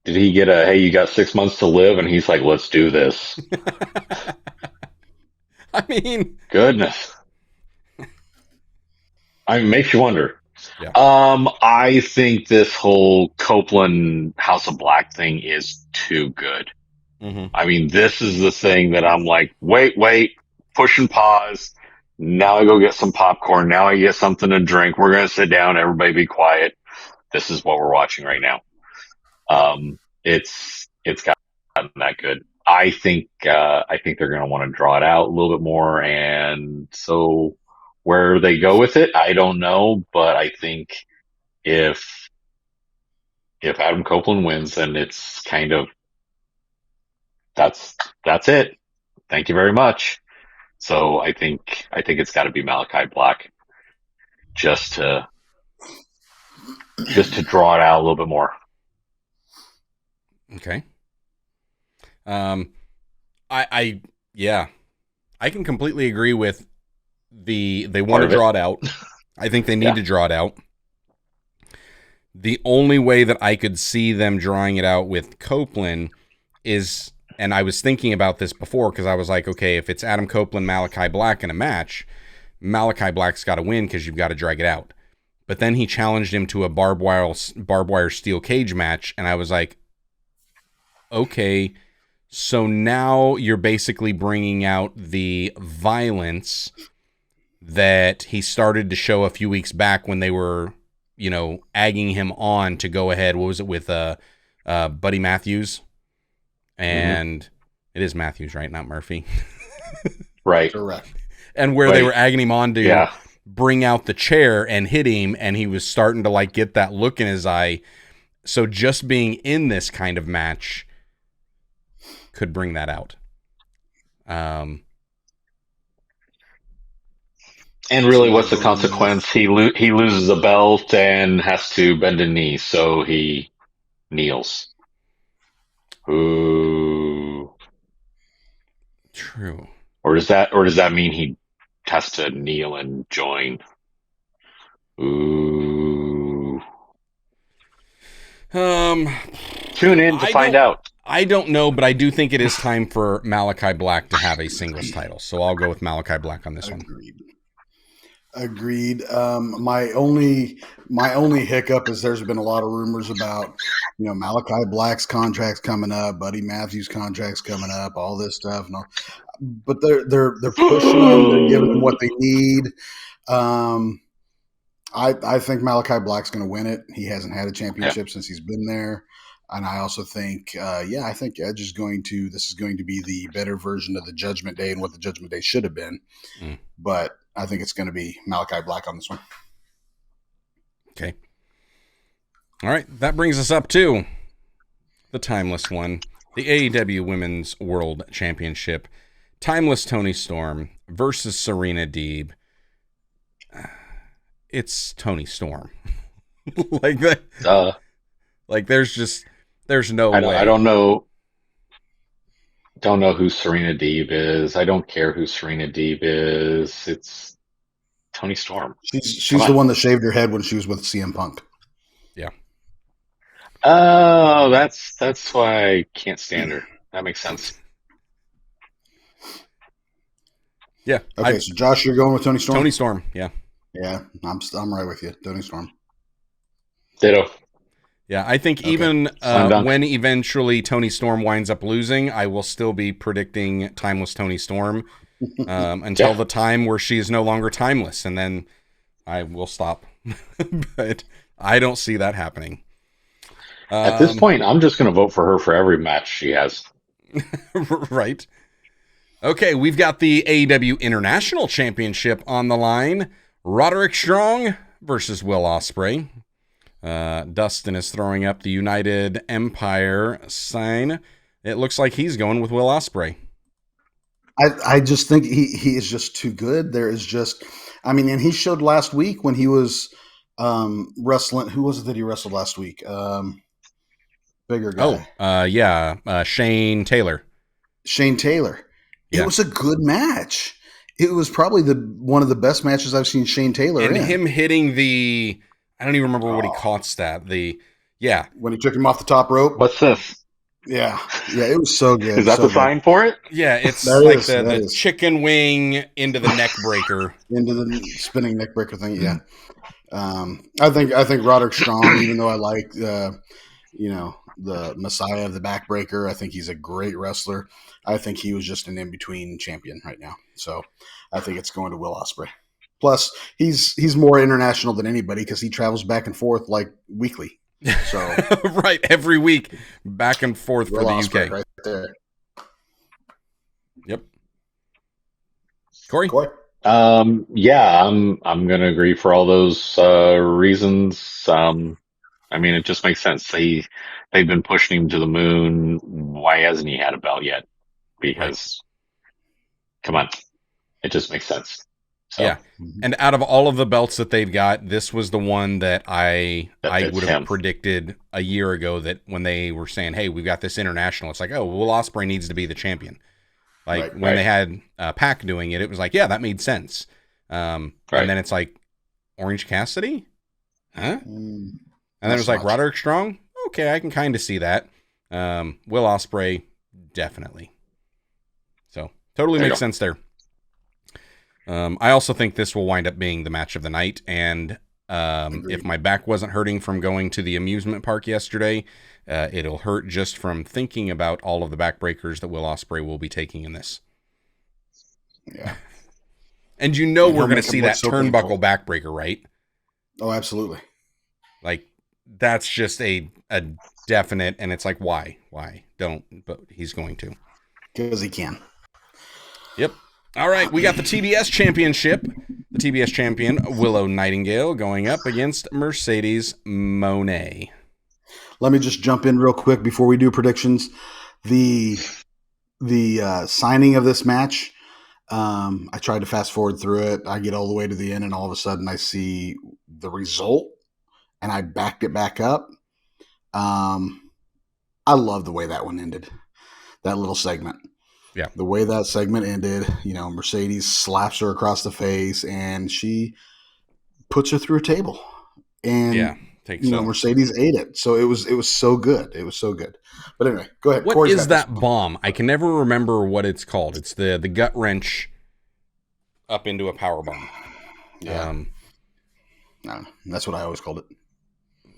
hey, you got 6 months to live? And he's like, let's do this. I mean, goodness. I mean, makes you wonder. Yeah. I think this whole Copeland House of Black thing is too good. Mm-hmm. I mean, this is the thing that I'm like, wait, push and pause. Now I go get some popcorn. Now I get something to drink. We're going to sit down. Everybody be quiet. This is what we're watching right now. It's gotten that good. I think they're going to want to draw it out a little bit more. And so where they go with it, I don't know, but I think if Adam Copeland wins, then it's kind of, that's it. Thank you very much. So I think it's got to be Malachi Black just to draw it out a little bit more. Okay. I can completely agree with they want to draw it out. I think they need to draw it out. The only way that I could see them drawing it out with Copeland is, and I was thinking about this before because I was like, okay, if it's Adam Copeland, Malachi Black in a match, Malachi Black's got to win because you've got to drag it out. But then he challenged him to a barbed wire steel cage match, and I was like, okay, so now you're basically bringing out the violence that he started to show a few weeks back when they were, egging him on to go ahead. What was it with Buddy Matthews? And it is Matthews, right? Not Murphy. Right. Correct. And where they were egging him on to bring out the chair and hit him, and he was starting to get that look in his eye. So just being in this kind of match could bring that out. And really, what's the consequence? He loses a belt and has to bend a knee, so he kneels. Ooh. True. Or does that mean he has to kneel and join? Ooh. Tune in to find out. I don't know, but I do think it is time for Malachi Black to have a singles title. So I'll go with Malachi Black on this one. Agreed. My only hiccup is there's been a lot of rumors about, Malachi Black's contracts coming up, Buddy Matthews' contracts coming up, all this stuff. But they're pushing them, they're giving them what they need. I think Malachi Black's going to win it. He hasn't had a championship since he's been there. And I also think, I think Edge is this is going to be the better version of the Judgment Day and what the Judgment Day should have been. But I think it's going to be Malachi Black on this one. Okay. All right. That brings us up to the timeless one, the AEW Women's World Championship. Timeless Toni Storm versus Serena Deeb. It's Toni Storm. Like that. There's no way. I don't know. Don't know who Serena Deeb is. I don't care who Serena Deeb is. It's Toni Storm. She's the one that shaved her head when she was with CM Punk. Yeah. Oh, that's why I can't stand her. That makes sense. Yeah. Okay, so Josh, you're going with Toni Storm? Toni Storm, yeah. Yeah, I'm right with you. Toni Storm. Ditto. Yeah, I think even when eventually Toni Storm winds up losing, I will still be predicting timeless Toni Storm until the time where she is no longer timeless, and then I will stop. But I don't see that happening. At this point, I'm just going to vote for her for every match she has. Right. Okay, we've got the AEW International Championship on the line. Roderick Strong versus Will Ospreay. Dustin is throwing up the United Empire sign. It looks like he's going with Will Ospreay. I just think he is just too good. There is just, I mean, and he showed last week when he was wrestling. Who was it that he wrestled last week? Bigger guy. Shane Taylor. Shane Taylor. Yeah. It was a good match. It was probably one of the best matches I've seen Shane Taylor in. And him hitting the, I don't even remember what he caught that. When he took him off the top rope. What's this? Yeah, it was so good. Is that so the sign for it? Yeah, it's like the chicken wing into the neck breaker. Into the spinning neck breaker thing, yeah. I think Roderick Strong, even though I like the Messiah of the backbreaker, I think he's a great wrestler. I think he was just an in-between champion right now. So I think it's going to Will Ospreay. Plus, he's more international than anybody because he travels back and forth like weekly. So right, every week, back and forth for the UK. Right there. Yep. Corey? Yeah, I'm gonna agree for all those reasons. I mean, it just makes sense. They've been pushing him to the moon. Why hasn't he had a belt yet? Because, come on, it just makes sense. So. Yeah, and out of all of the belts that they've got, this was the one that I would have predicted a year ago that when they were saying, hey, we've got this international, it's like, oh, Will Ospreay needs to be the champion. Like when they had Pac doing it, it was like, yeah, that made sense. And then it's like, Orange Cassidy? Huh? And then it was like, Roderick Strong? Okay, I can kind of see that. Will Ospreay, definitely. So, totally makes sense there. I also think this will wind up being the match of the night, and if my back wasn't hurting from going to the amusement park yesterday, it'll hurt just from thinking about all of the backbreakers that Will Ospreay will be taking in this. Yeah. And we're going to see that turnbuckle backbreaker, right? Oh, absolutely. Like, that's just a definite, and it's like, why? Don't, but he's going to. Because he can. Yep. All right, we got the TBS Championship. The TBS champion, Willow Nightingale, going up against Mercedes Moné. Let me just jump in real quick before we do predictions. The signing of this match, I tried to fast forward through it. I get all the way to the end, and all of a sudden I see the result, and I backed it back up. I love the way that one ended, that little segment. Yeah. The way that segment ended, Mercedes slaps her across the face and she puts her through a table. And Mercedes ate it. So it was so good. It was so good. But anyway, go ahead. What Corey's is that bomb? I can never remember what it's called. It's the gut wrench up into a power bomb. Yeah. No, that's what I always called it.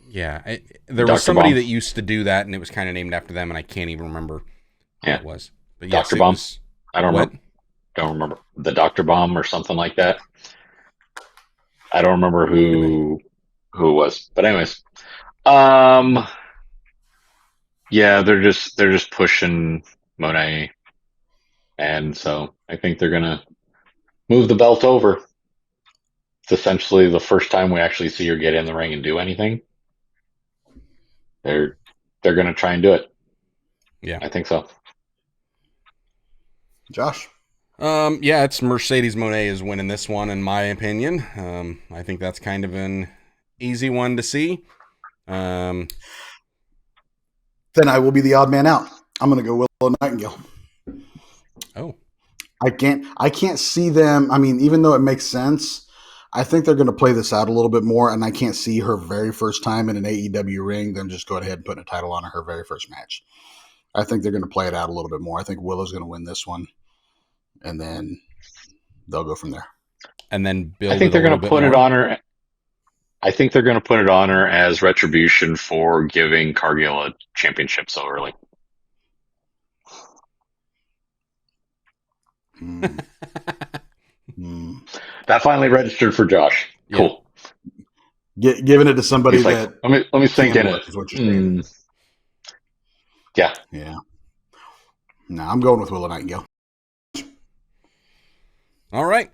Yeah. There was somebody that used to do that, and it was kind of named after them, and I can't even remember what it was. But yes, Dr. Bomb. I don't remember. Don't remember the Dr. Bomb or something like that. I don't remember who it was. But anyways, yeah, they're just pushing Monet, and so I think they're gonna move the belt over. It's essentially the first time we actually see her get in the ring and do anything. They're gonna try and do it. Yeah, I think so. Josh? Yeah, it's Mercedes Moné is winning this one, in my opinion. I think that's kind of an easy one to see. Then I will be the odd man out. I'm going to go Willow Nightingale. Oh. I can't see them. I mean, even though it makes sense, I think they're going to play this out a little bit more, and I can't see her very first time in an AEW ring, then just go ahead and put a title on her very first match. I think they're going to play it out a little bit more. I think Willow's going to win this one, and then they'll go from there. And then build. I think they're going to put it on her. I think they're going to put it on her as retribution for giving Cargill a championship so early. That finally registered for Josh. Yeah. Cool. Giving it to somebody that let me sink in it. Is what you're saying. Yeah. Yeah. No, I'm going with Willow Nightingale. All right.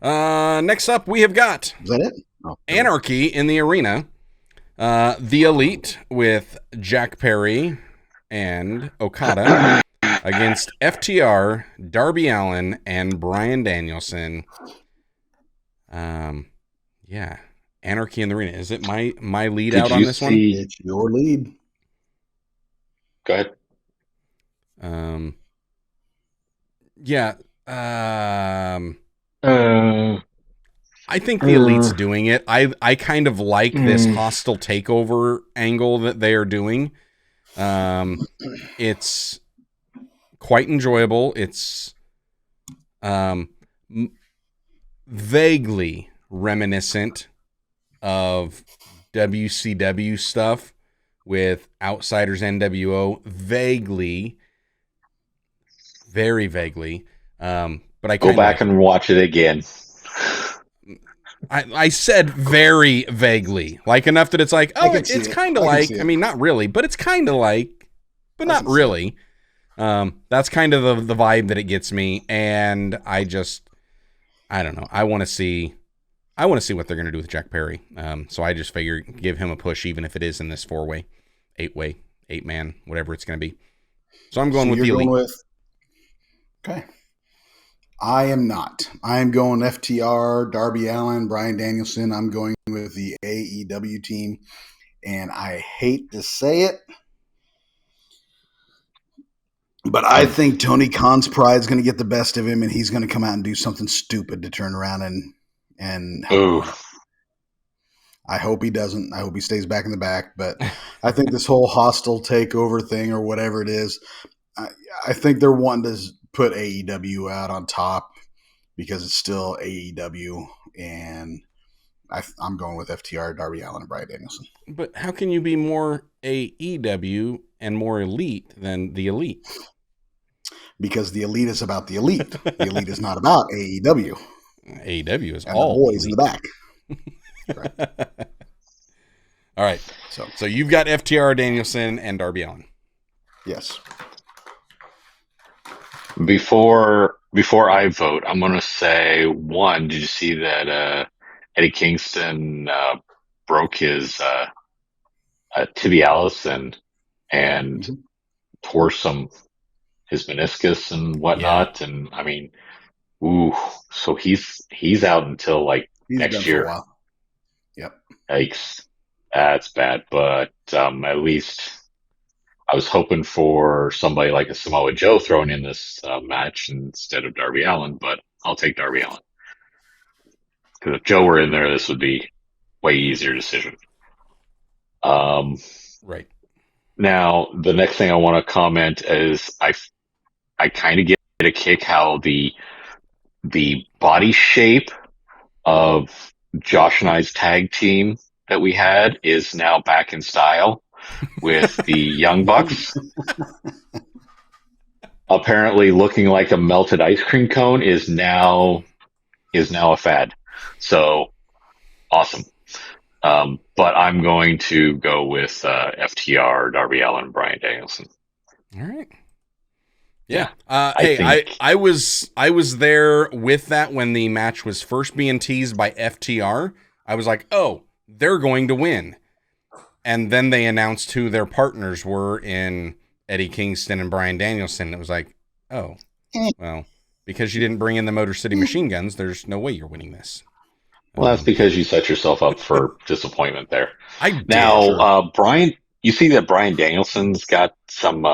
Next up, we have got Is that it? Anarchy in the arena The Elite with Jack Perry and Okada against FTR, Darby Allin, and Bryan Danielson. Yeah. Anarchy in the Arena. Is it my lead out on this one? It's your lead. Go ahead. Yeah. I think the Elite's doing it. I kind of like this hostile takeover angle that they are doing. It's quite enjoyable. It's vaguely reminiscent of WCW stuff with Outsiders NWO. Vaguely, very vaguely. But I go back and watch it again. I said very vaguely, like enough that it's like, oh, it's kind of like, I mean, not really, but it's kind of like, but not really. That's kind of the vibe that it gets me, and I don't know. I want to see what they're going to do with Jack Perry. So I just figure give him a push, even if it is in this 4-way, 8-way, 8-man, whatever it's going to be. So I'm going with the Elite. Okay. I am not. I am going FTR, Darby Allin, Bryan Danielson. I'm going with the AEW team, and I hate to say it, but I think Tony Khan's pride is going to get the best of him, and he's going to come out and do something stupid to turn around and help him. I hope he doesn't. I hope he stays back in the back. But I think this whole hostile takeover thing or whatever it is, I think they're wanting to put AEW out on top because it's still AEW, and I'm going with FTR, Darby Allin, and Bryan Danielson. But how can you be more AEW and more elite than the Elite? Because the Elite is about the Elite. The Elite is not about AEW. AEW is and all the boys elite. In the back. Right. All right. So you've got FTR, Danielson, and Darby Allin. Yes. Before I vote, I'm going to say, one, did you see that Eddie Kingston broke his tibialis and tore his meniscus and whatnot? Yeah. And I mean, so he's out until next year. For a while. Yep. Yikes. That's bad, but at least I was hoping for somebody like a Samoa Joe thrown in this match instead of Darby Allin, but I'll take Darby Allin. Because if Joe were in there, this would be way easier decision. Right. Now, the next thing I want to comment is I kind of get a kick how the body shape of Josh and I's tag team that we had is now back in style with the Young Bucks. Apparently looking like a melted ice cream cone is now a fad. So awesome. But I'm going to go with FTR, Darby Allin, and Bryan Danielson. All right. Yeah. I was there with that when the match was first being teased by FTR. I was like, oh, they're going to win. And then they announced who their partners were in Eddie Kingston and Bryan Danielson. It was like, oh, well, because you didn't bring in the Motor City Machine Guns, there's no way you're winning this. Well, that's because you set yourself up for disappointment there. Now, Brian, you see that Bryan Danielson's got some,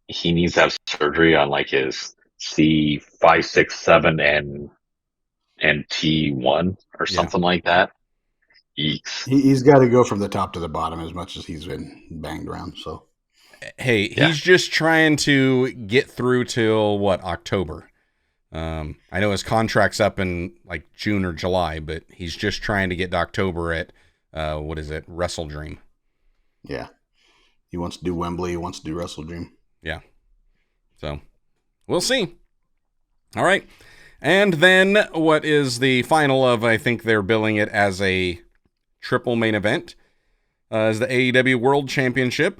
he needs to have surgery on his C5, 6, 7, and T1 or something like that. Eeks. He's got to go from the top to the bottom as much as he's been banged around. So, hey, he's just trying to get through till October. I know his contract's up in June or July, but he's just trying to get to October at Wrestle Dream. Yeah, he wants to do Wembley. He wants to do Wrestle Dream. Yeah, so we'll see. All right, and then what is the final of? I think they're billing it as a triple main event. Is the AEW World Championship.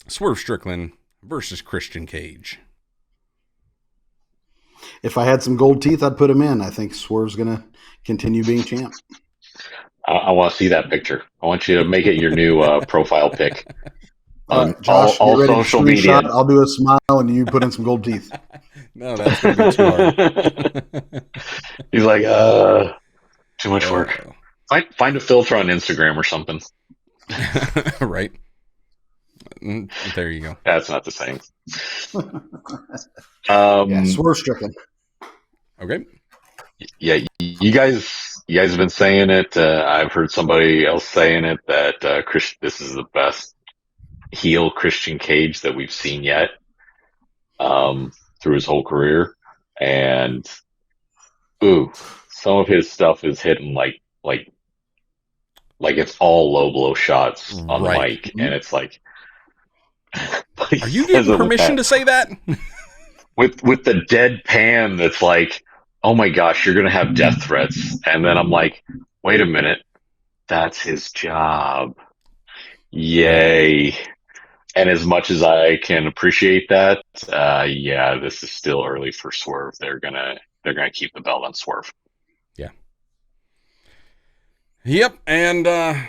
Swerve Strickland versus Christian Cage. If I had some gold teeth, I'd put him in. I think Swerve's going to continue being champ. I want to see that picture. I want you to make it your new profile pic All on right, Josh, all get ready to social media. screenshot. I'll do a smile, and you put in some gold teeth. No, that's going to be too hard. He's like, too much work. Find a filter on Instagram or something. Right. There you go. That's not the same. Yeah, swerve stricken. Okay. Yeah, you guys have been saying it. I've heard somebody else saying it that this is the best heel Christian Cage that we've seen yet through his whole career. And some of his stuff is hitting like it's all low blow shots on the mic, and it's like, are you getting permission to say that? with the deadpan that's like, oh my gosh, you're gonna have death threats, and then I'm like, wait a minute, that's his job. Yay. And as much as I can appreciate that, yeah, this is still early for Swerve. They're gonna keep the belt on Swerve. Yeah. Yep, and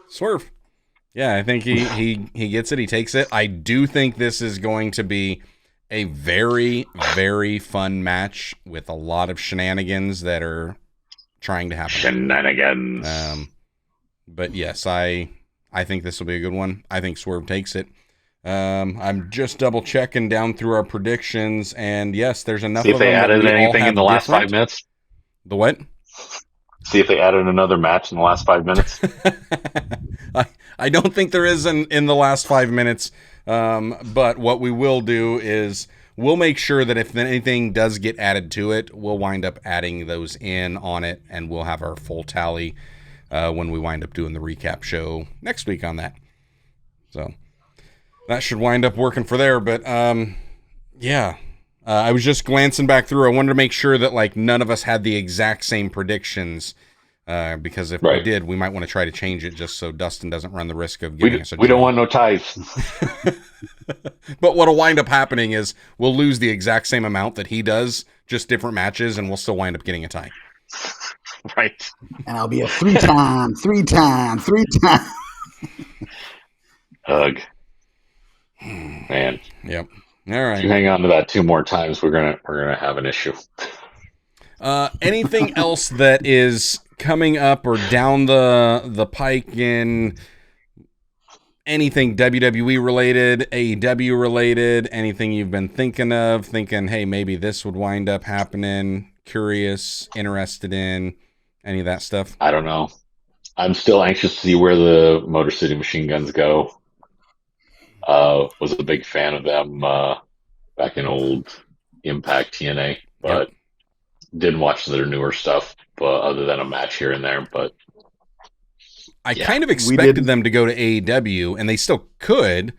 Swerve. Yeah, I think he gets it. He takes it. I do think this is going to be a very, very fun match with a lot of shenanigans that are trying to happen. Shenanigans. But yes, I think this will be a good one. I think Swerve takes it. I'm just double checking down through our predictions, and yes, there's enough. See if of they them added that anything in the last 5 minutes. The what? See if they added another match in the last 5 minutes. I don't think there is in the last 5 minutes. But what we will do is we'll make sure that if anything does get added to it, we'll wind up adding those in on it, and we'll have our full tally when we wind up doing the recap show next week on that. So that should wind up working for there. But yeah, I was just glancing back through. I wanted to make sure that like none of us had the exact same predictions. Because if we did, we might want to try to change it just so Dustin doesn't run the risk of giving us a job. We don't want no ties. But what'll wind up happening is we'll lose the exact same amount that he does, just different matches, and we'll still wind up getting a tie. Right. And I'll be a three-time. Hug. Man. Yep. All right. If you hang on to that 2 more times, we're gonna have an issue. Anything else that is coming up or down the pike in anything WWE related, AEW related, anything you've been thinking, hey, maybe this would wind up happening, curious, interested in, any of that stuff? I don't know. I'm still anxious to see where the Motor City Machine Guns go. Was a big fan of them back in old Impact TNA, but didn't watch their newer stuff, but other than a match here and there. But I kind of expected them to go to AEW, and they still could.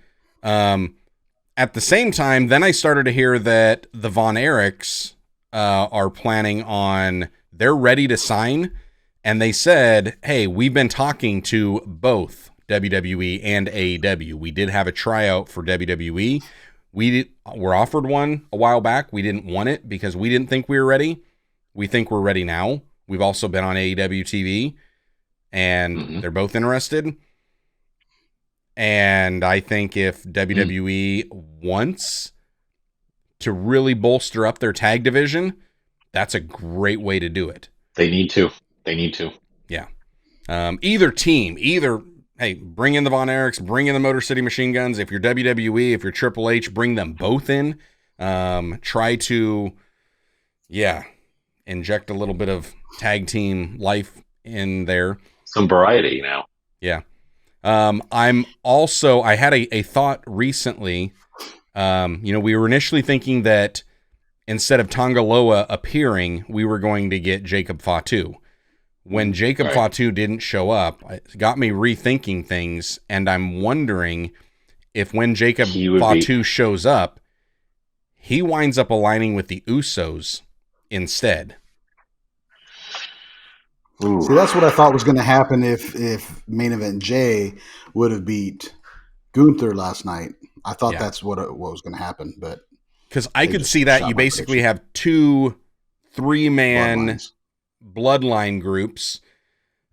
At the same time, then I started to hear that the Von Erichs are planning on, they're ready to sign, and they said, hey, we've been talking to both WWE and AEW. We did have a tryout for WWE. We were offered one a while back. We didn't want it because we didn't think we were ready. We think we're ready now. We've also been on AEW TV, and they're both interested. And I think if WWE wants to really bolster up their tag division, that's a great way to do it. They need to. Yeah. Either team, hey, bring in the Von Erichs, bring in the Motor City Machine Guns. If you're WWE, if you're Triple H, bring them both in. Try to, inject a little bit of tag team life in there. Some variety now. Yeah. I had a thought recently. We were initially thinking that instead of Tongaloa appearing, we were going to get Jacob Fatu. When Jacob Fatu didn't show up, it got me rethinking things, and I'm wondering if when Jacob Fatu shows up, he winds up aligning with the Usos instead. Ooh. See, that's what I thought was going to happen if Main Event Jay would have beat Gunther last night. I thought that's what was going to happen, but because I could see that you basically have 2 3-man bloodline groups,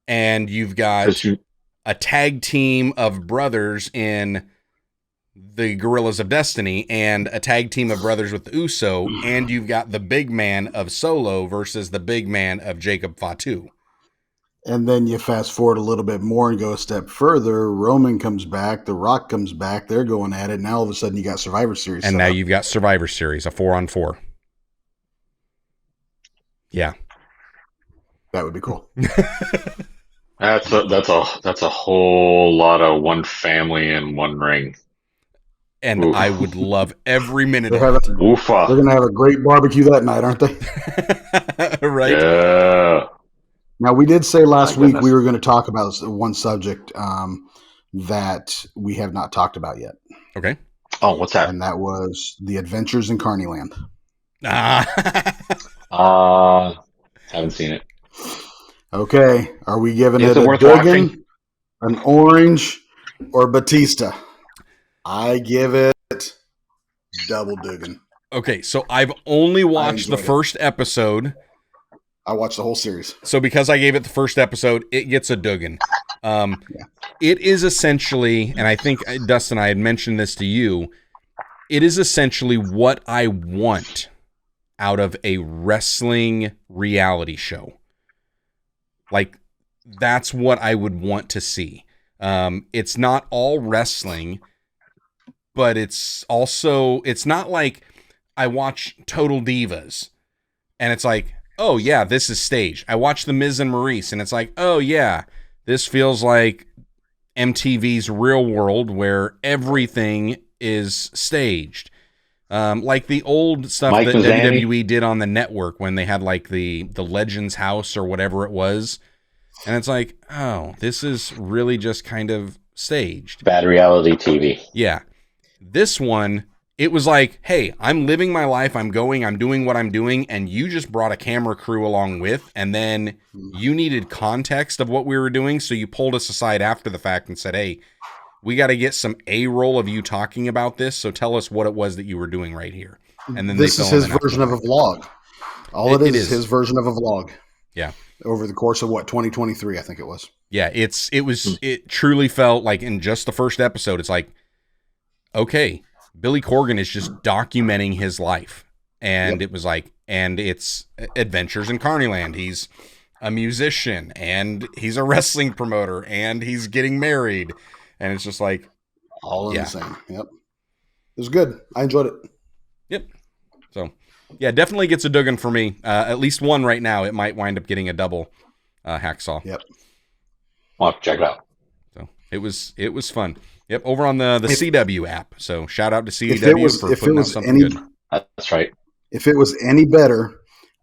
and you've got a tag team of brothers in the Guerrillas of Destiny and a tag team of brothers with the Uso, and you've got the big man of Solo versus the big man of Jacob Fatu. And then you fast forward a little bit more and go a step further. Roman comes back. The Rock comes back. They're going at it. Now all of a sudden you got Survivor Series. And now you've got Survivor Series, a 4-on-4. Yeah. That would be cool. That's a whole lot of one family in one ring. And oof. I would love every minute of it. They're going to have a great barbecue that night, aren't they? Right. Yeah. Now, we did say last week we were going to talk about one subject that we have not talked about yet. Okay. Oh, what's that? And that was the Adventures in Carnyland. Haven't seen it. Okay. Are we giving it a Duggan, an orange, or Batista? I give it double Duggan. Okay, so I've only watched the first episode. I watched the whole series. So because I gave it the first episode, it gets a Duggan. It is essentially, and I think, Dustin, I had mentioned this to you, it is essentially what I want out of a wrestling reality show. Like, that's what I would want to see. It's not all wrestling, but it's also, it's not like I watch Total Divas and it's like, oh yeah, this is staged. I watch The Miz and Maurice and it's like, oh yeah, this feels like MTV's Real World where everything is staged. Like the old stuff that WWE did on the network when they had like the Legends House or whatever it was. And it's like, oh, this is really just kind of staged. Bad reality TV. Yeah. This one, it was like, hey, I'm living my life. I'm doing what I'm doing. And you just brought a camera crew along with, and then you needed context of what we were doing. So you pulled us aside after the fact and said, hey, we got to get some A-roll of you talking about this. So tell us what it was that you were doing right here. And then this is his version of a vlog. All it is his version of a vlog. Yeah. Over the course of 2023, I think it was. Yeah, it truly felt like in just the first episode, it's like, okay, Billy Corgan is just documenting his life. And It was like, and it's Adventures in Carnyland. He's a musician and he's a wrestling promoter and he's getting married. And it's just like all in the same. Yep. It was good. I enjoyed it. Yep. So yeah, definitely gets a Duggan for me. At least one right now. It might wind up getting a double hacksaw. Yep. I'll have to check it out. So it was fun. Yep, over on the CW app. So shout out to CW for putting out something good. That's right. If it was any better,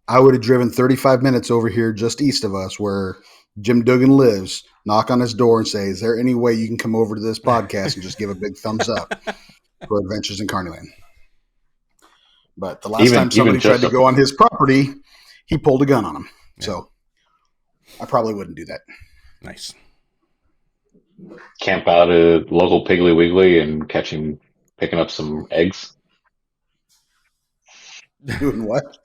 I would have driven 35 minutes over here just east of us where Jim Duggan lives, knock on his door and say, is there any way you can come over to this podcast and just give a big thumbs up for Adventures in Carnyland? But the last time somebody tried to go on his property, he pulled a gun on him. Yeah. So I probably wouldn't do that. Nice. Camp out at local Piggly Wiggly and picking up some eggs. Doing what?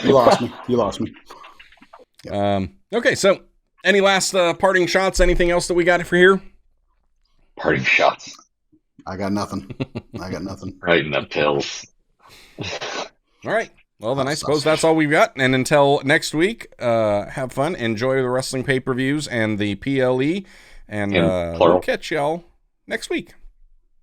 You lost me. Yep. Okay, so any last parting shots? Anything else that we got for here? Parting shots. I got nothing. Right in the pills. All right. Well, then I suppose that's all we've got. And until next week, have fun. Enjoy the wrestling pay-per-views and the PLE. And we'll catch y'all next week.